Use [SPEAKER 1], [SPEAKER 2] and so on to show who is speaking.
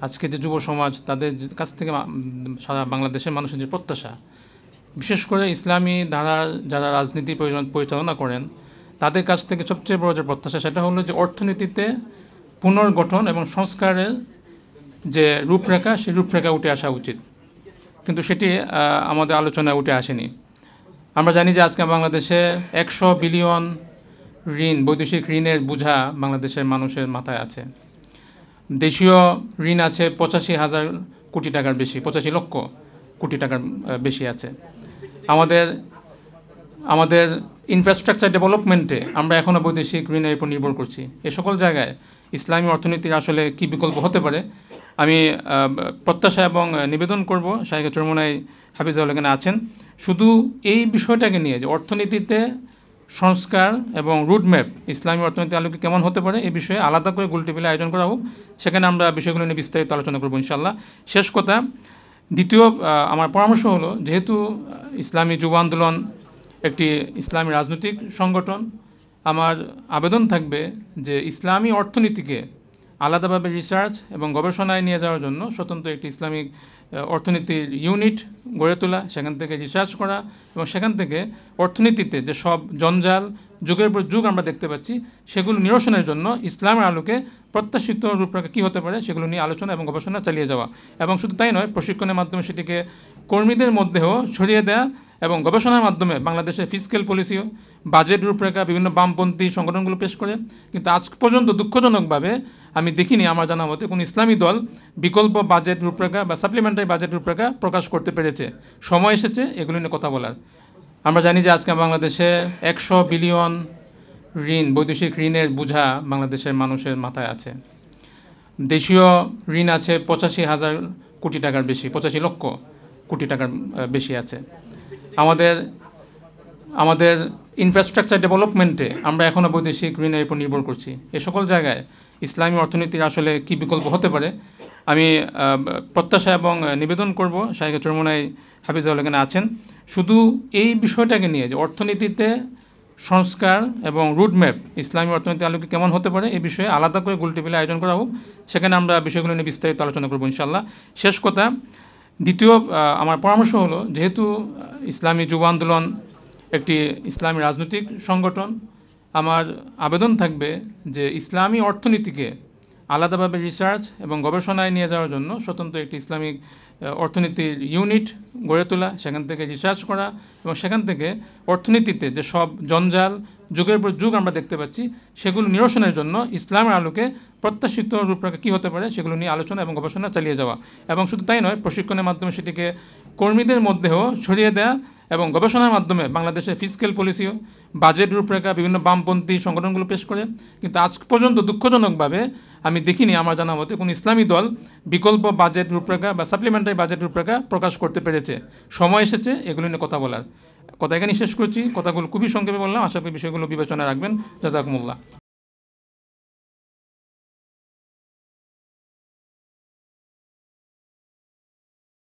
[SPEAKER 1] আজকে যে যুব সমাজ তাদের কাছ থেকে সারা বাংলাদেশের মানুষের যে প্রত্যাশা, বিশেষ করে ইসলামী ধারা যারা রাজনীতি পরিচালনা করেন তাদের কাছ থেকে সবচেয়ে বড় যে প্রত্যাশা সেটা হলো যে অর্থনীতিতে পুনর্গঠন এবং সংস্কারের যে রূপরেখা সেই রূপরেখা উঠে আসা উচিত, কিন্তু সেটি আমাদের আলোচনায় উঠে আসেনি। আমরা জানি যে আজকে বাংলাদেশে 100 বিলিয়ন ঋণ, বৈদেশিক ঋণের বোঝা বাংলাদেশের মানুষের মাথায় আছে। দেশীয় ঋণ আছে 85,000 কোটি টাকার বেশি, 85 লক্ষ কোটি টাকার বেশি আছে। আমাদের ইনফ্রাস্ট্রাকচার ডেভেলপমেন্টে আমরা এখনও বৈদেশিক ঋণের উপর নির্ভর করছি। এ সকল জায়গায় ইসলামী অর্থনীতির আসলে কি বিকল্প হতে পারে, আমি প্রত্যাশা এবং নিবেদন করব। শাইখ চরমোনাই হাফিজাহুল্লাহ এখানে আছেন, শুধু এই বিষয়টাকে নিয়ে যে অর্থনীতিতে সংস্কার এবং রুটম্যাপ ইসলামী অর্থনীতি আলোকে কেমন হতে পারে এই বিষয়ে আলাদা করে গোল টেবিলে আয়োজন করা হোক, সেখানে আমরা বিষয়গুলো নিয়ে বিস্তারিত আলোচনা করবো ইনশাল্লাহ। শেষ কথা, দ্বিতীয় আমার পরামর্শ হলো, যেহেতু ইসলামী যুব আন্দোলন একটি ইসলামী রাজনৈতিক সংগঠন, আমার আবেদন থাকবে যে ইসলামী অর্থনীতিকে আলাদাভাবে রিসার্চ এবং গবেষণায় নিয়ে যাওয়ার জন্য স্বতন্ত্র একটি ইসলামিক অর্থনীতির ইউনিট গড়ে তোলা, সেখান থেকে রিসার্চ করা এবং সেখান থেকে অর্থনীতিতে যে সব জঞ্জাল যুগের পর যুগ আমরা দেখতে পাচ্ছি সেগুলো নিরসনের জন্য ইসলামের আলোকে প্রত্যাশিত রূপরেখা কী হতে পারে সেগুলো নিয়ে আলোচনা এবং গবেষণা চালিয়ে যাওয়া, এবং শুধু তাই নয়, প্রশিক্ষণের মাধ্যমে সেটিকে কর্মীদের মধ্যেও ছড়িয়ে দেওয়া এবং গবেষণার মাধ্যমে বাংলাদেশের ফিসক্যাল পলিসিও, বাজেট রূপরেখা বিভিন্ন বামপন্থী সংগঠনগুলো পেশ করে, কিন্তু আজ পর্যন্ত দুঃখজনকভাবে আমি দেখিনি আমার জানা মতে কোনো ইসলামী দল বিকল্প বাজেট রূপরেখা বা সাপ্লিমেন্টারি বাজেট রূপরেখা প্রকাশ করতে পেরেছে। সময় এসেছে এগুলো নিয়ে কথা বলার। আমরা জানি যে আজকে বাংলাদেশে 100 বিলিয়ন ঋণ, বৈদেশিক ঋণের বোঝা বাংলাদেশের মানুষের মাথায় আছে। দেশীয় ঋণ আছে 85,000 কোটি টাকার বেশি, 85 লক্ষ কোটি টাকার বেশি আছে। আমাদের ইনফ্রাস্ট্রাকচার ডেভেলপমেন্টে আমরা এখনও বৈদেশিক ঋণের উপর নির্ভর করছি। এ সকল জায়গায় ইসলামী অর্থনীতির আসলে কি বিকল্প হতে পারে, আমি প্রত্যাশা এবং নিবেদন করব। শাইখ চরমোনাই হাফিজাহুল্লাহ এখানে আছেন, শুধু এই বিষয়টাকে নিয়ে যে অর্থনীতিতে সংস্কার এবং রুটম্যাপ ইসলামী অর্থনীতি আলোকে কেমন হতে পারে এই বিষয়ে আলাদা করে গোল টেবিলে আয়োজন করা হোক, সেখানে আমরা বিষয়গুলো নিয়ে বিস্তারিত আলোচনা করবো ইনশাল্লাহ। শেষ কথা, দ্বিতীয় আমার পরামর্শ হলো, যেহেতু ইসলামী যুব আন্দোলন একটি ইসলামী রাজনৈতিক সংগঠন, আমার আবেদন থাকবে যে ইসলামী অর্থনীতিকে আলাদাভাবে রিসার্চ এবং গবেষণায় নিয়ে যাওয়ার জন্য স্বতন্ত্র একটি ইসলামিক অর্থনীতির ইউনিট গড়ে তোলা, সেখান থেকে রিসার্চ করা এবং সেখান থেকে অর্থনীতিতে যে সব জঞ্জাল যুগের পর যুগ আমরা দেখতে পাচ্ছি সেগুলো নিরসনের জন্য ইসলামের আলোকে প্রত্যাশিত রূপরেখা কী হতে পারে সেগুলো নিয়ে আলোচনা এবং গবেষণা চালিয়ে যাওয়া, এবং শুধু তাই নয়, প্রশিক্ষণের মাধ্যমে সেটিকে কর্মীদের মধ্যেও ছড়িয়ে দেওয়া এবং গবেষণার মাধ্যমে বাংলাদেশের ফিসক্যাল পলিসিও, বাজেট রূপরেখা বিভিন্ন বামপন্থী সংগঠনগুলো পেশ করে, কিন্তু আজ পর্যন্ত দুঃখজনকভাবে আমি দেখিনি আমার জানা মতে কোনো ইসলামী দল বিকল্প বাজেট রূপরেখা বা সাপ্লিমেন্টারি বাজেট রূপরেখা প্রকাশ করতে পেরেছে। সময় এসেছে এগুলো নিয়ে কথা বলার। কথা এখানে শেষ করছি, কথাগুলো খুবই সংক্ষেপে বললাম, আশা করি বিষয়গুলো বিবেচনা রাখবেন। জাযাকুমুল্লাহ।